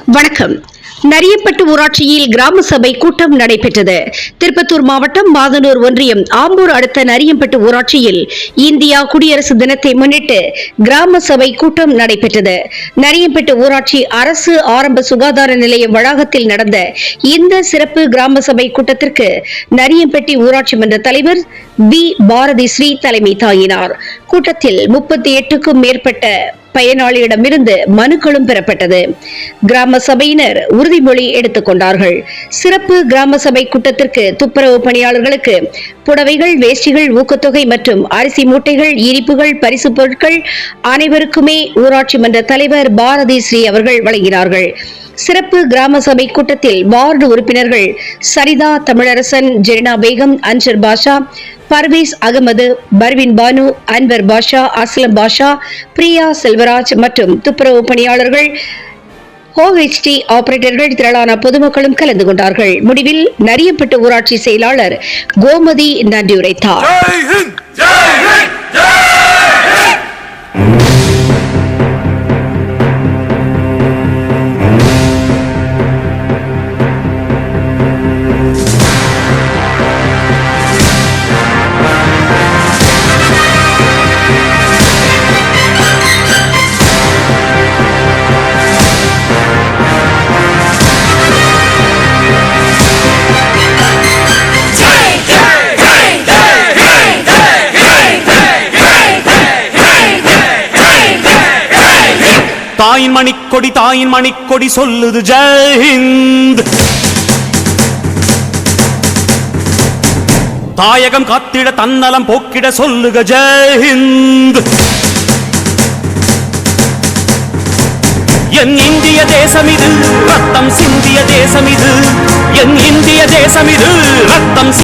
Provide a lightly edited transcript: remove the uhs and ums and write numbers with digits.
வணக்கம். நரியப்பட்டு ஊராட்சியில் கிராம சபை கூட்டம் நடைபெற்றது. திருப்பத்தூர் மாவட்டம் மாதனூர் ஒன்றியம் ஆம்பூர் அடுத்த நரியப்பட்டு ஊராட்சியில் இந்தியா குடியரசு தினத்தை முன்னிட்டு கிராம சபை கூட்டம் நடைபெற்றது. நரியப்பட்டு ஊராட்சி அரசு ஆரம்ப சுகாதார நிலைய வளாகத்தில் நடந்த இந்த சிறப்பு கிராம சபை கூட்டத்திற்கு நரியப்பட்டி ஊராட்சி மன்ற தலைவர் பி பாரதி ஸ்ரீ தலைமை தாங்கினார். கூட்டத்தில் 38க்கும் மேற்பட்ட பயனாளியிடமிருந்து மனுக்களும் பெறப்பட்டது. கிராம சபையினர் உறுதிமொழி எடுத்துக் கொண்டார்கள். சிறப்பு கிராம சபை கூட்டத்திற்கு துப்புரவு பணியாளர்களுக்கு புடவைகள், வேஷ்டிகள், ஊக்கத்தொகை மற்றும் அரிசி மூட்டைகள், இனிப்புகள், பரிசு பொருட்கள் அனைவருக்குமே ஊராட்சி மன்ற தலைவர் பாரதி ஸ்ரீ அவர்கள் வழங்கினார்கள். சிறப்பு கிராம சபை கூட்டத்தில் வார்டு உறுப்பினர்கள் சரிதா தமிழரசன், ஜெரினா பேகம், அன்சர் பாஷா, பர்வேஸ் அகமது, பர்வின் பானு, அன்வர் பாஷா, அஸ்லம் பாஷா, பிரியா செல்வராஜ் மற்றும் துப்புரவு பணியாளர்கள், OHT ஆபரேட்டர்கள், திரளான பொதுமக்களும் கலந்து கொண்டார்கள். முடிவில் நரியப்பட்டு ஊராட்சி செயலாளர் கோமதி நன்றியுரைத்தார். தாயின் மணிக்கொடி சொல்லுது ஜெய் ஹிந்த். தாயகம் காத்திட தன்னலம் போக்கிட சொல்லுக ஜெய் ஹிந்த். என் இந்திய தேசம் இது, ரத்தம் சிந்திய தேசம் இது. என் இந்திய தேசம் இது, ரத்தம்